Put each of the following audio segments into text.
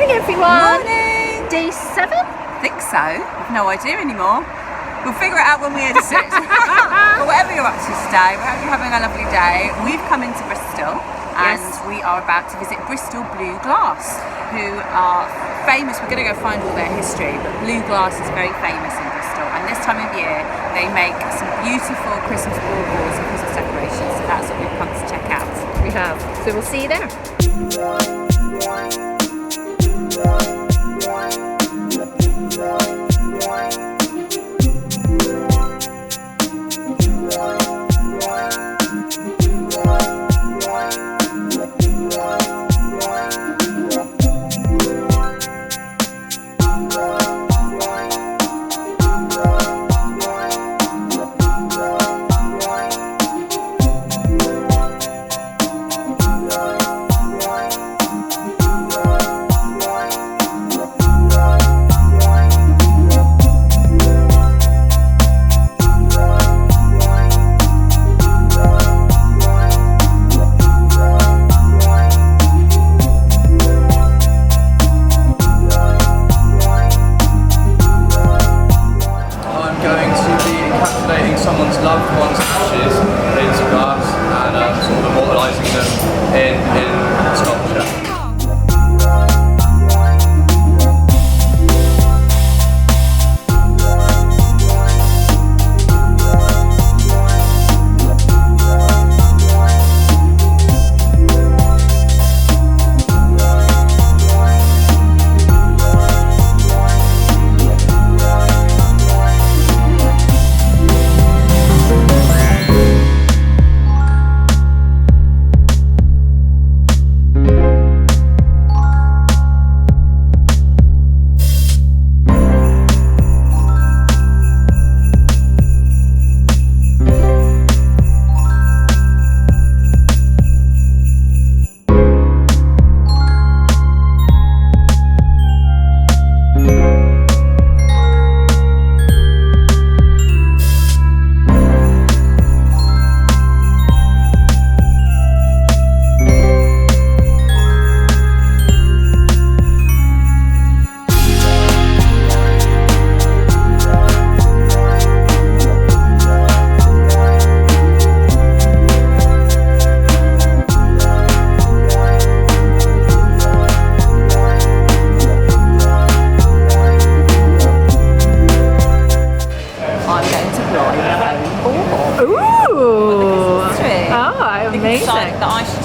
Morning everyone! Morning! Day 7? I think so. I've no idea anymore. We'll figure it out when we edit it. But whatever you're up to today, we hope you're having a lovely day. We've come into Bristol and we are about to visit Bristol Blue Glass, who are famous. We're going to go find all their history, but blue glass is very famous in Bristol, and this time of year they make some beautiful Christmas baubles and Christmas decorations, so that's what we've come to check out. We have. So we'll see you there. Someone's loved one's ashes into glass and sort of immortalising them in sculpture.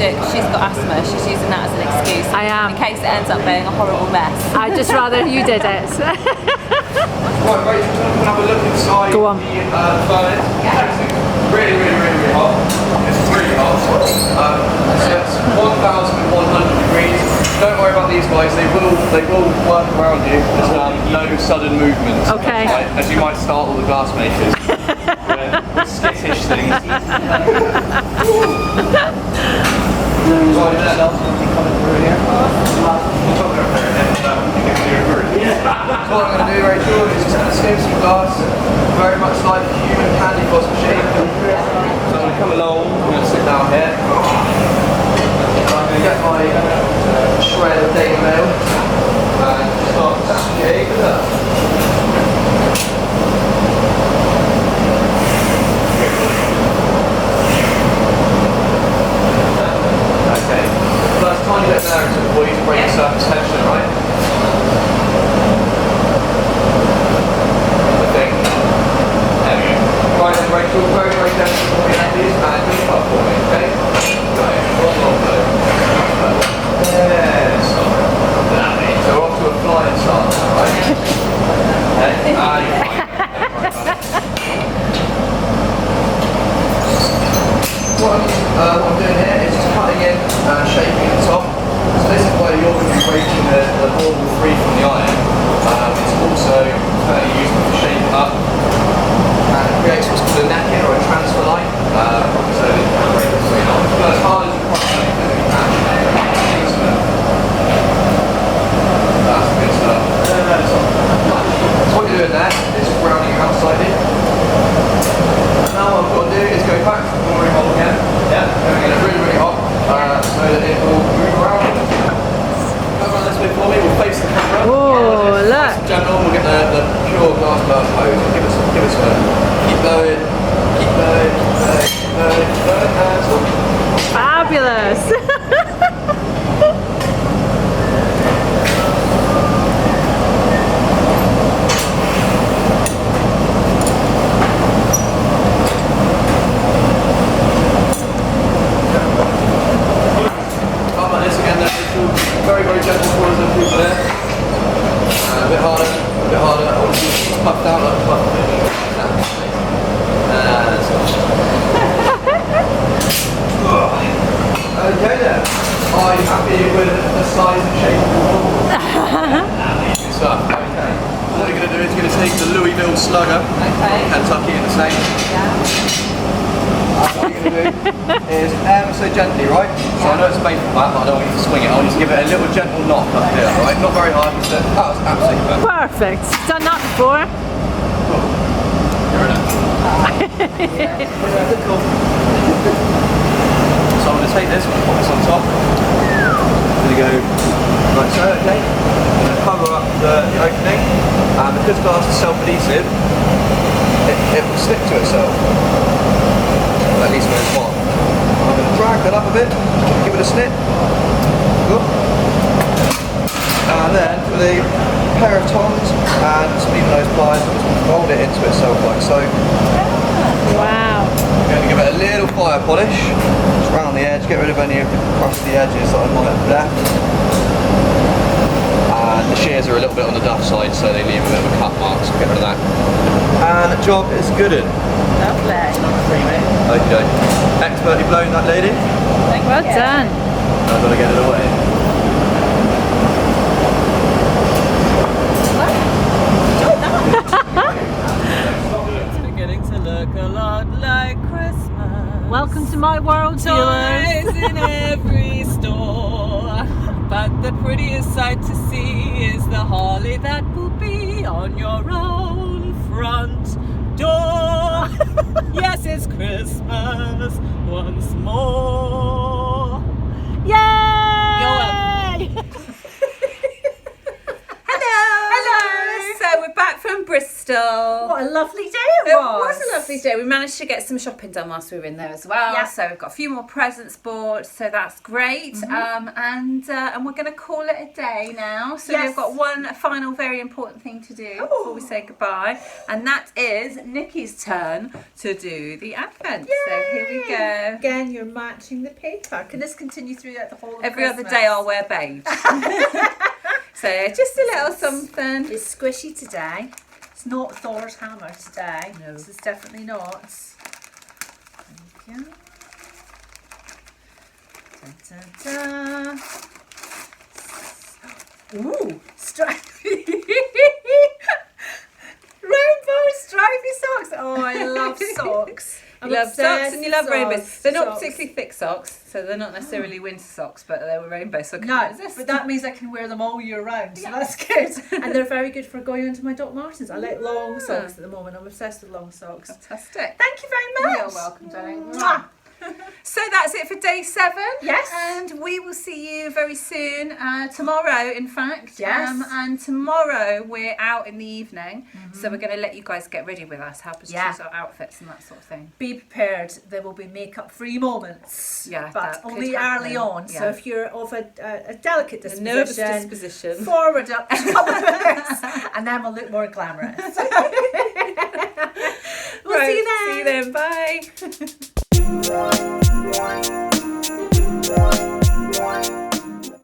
She's got asthma, she's using that as an excuse. I am. In case it ends up being a horrible mess. I'd just rather you did it. Right, Rachel, we'll have a look inside. Go on. The furnace. Yeah. It's really hot. It's really hot. So it's 1,100 degrees. Don't worry about these guys, they will work around you. There's no sudden movement. Okay. Right, as you might startle the glassmakers. with skittish things. So what I'm going to do, Rachel, is just going to skim some glass, very much like a human candy floss machine. So I'm going to come along, I'm going to sit down here. I'm going to get my shred of Daily Mail and start cascading it up. Okay, first tiny bit there is for you to break the surface tension, right? I think. There we go. Right then, Rachel, very gentle for me, and these and just up for me, okay? One more blow. Yes. So we're off to a flying start now, right? Okay. What I'm doing here is just cutting in and shaping the top. So this is where you're going to be breaking the bauble free from the iron. It's also fairly useful to shape it up and it creates what's called a necking or a transfer line. So that you can break it free. It's as hard as you possibly can. That's the good stuff. So what you're doing there is just rounding it out slightly. Now what I've got to do is go back to the boring hole again. Yeah. Going to get it really hot so that it will move around. Come around this way for me. We'll face gentle, very, very gentle pulls and people there. A bit harder, a bit harder. I want to see it puffed out like a puff fish. Okay then. Are you happy with the size and shape of your ball? Good stuff. Okay. What you're going to do is you're going to take the Louisville Slugger, Kentucky in the same. What you're going to do is ever so gently, right? So I know it's made for that, but I don't want you to swing it. I want you to give it a little gentle knock up here, right? Not very hard. That was absolutely perfect. Perfect. Done that before. Cool. You're in it. Cool. So I'm going to take this, put this on top. I'm going to go like so, okay? I'm going to cover up the opening, and because glass is self-adhesive, it will stick to itself. At least when it's hot. I'm going to drag that up a bit, give it a snip. Good. And then with a pair of tongs and some even those pliers, just fold it into itself like so. Wow. I'm going to give it a little fire polish, just round the edge, get rid of any of the crusty edges that I might have left. And the shears are a little bit on the duff side, so they leave a bit of a cut mark, so get rid of that. And the job is good. Lovely. Okay. Expertly blown that lady. Well done. I've got to get it away. It's beginning to look a lot like Christmas. Welcome to my world, viewers. Toys in every store, but the prettiest sight to see is the holly that will be on your own front door. Yes, it's Christmas once more. Yay! You're welcome. Hello. So we're back from Bristol. What a lovely day It was a lovely day. We managed to get some shopping done whilst we were in there as well. Yeah. So we've got a few more presents bought, so that's great. And we're going to call it a day now. So Yes. we've got one final very important thing to do before we say goodbye, and that is Nikki's turn to do the advent. So here we go. Again, you're matching the paper. Can this continue throughout the whole of Every other Christmas? day I'll wear beige. So just a little something. It's squishy today. It's not Thor's hammer today. No. This is definitely not. There we go. Da, da, da. Ooh, stripy. Rainbow stripy socks. Oh, I love socks. You love socks and you love rainbows. They're not Socks. particularly thick socks, so they're not necessarily winter socks, but they were rainbow, so I couldn't No, resist. but that means I can wear them all year round, so that's good. And they're very good for going into my Doc Martens. I like long socks at the moment. I'm obsessed with long socks. Fantastic. Thank you very much. You're welcome, darling. Mwah. So that's it for day 7. Yes. And we will see you very soon, tomorrow in fact. Yes. And tomorrow we're out in the evening, so we're going to let you guys get ready with us, help us choose our outfits and that sort of thing. Be prepared. There will be makeup-free moments. Yeah, but that could only happen. early on. So Yeah. if you're of a delicate A disposition, nervous disposition. forward up to a couple of minutes, and then we'll look more glamorous. We'll see you then. See you then. Bye.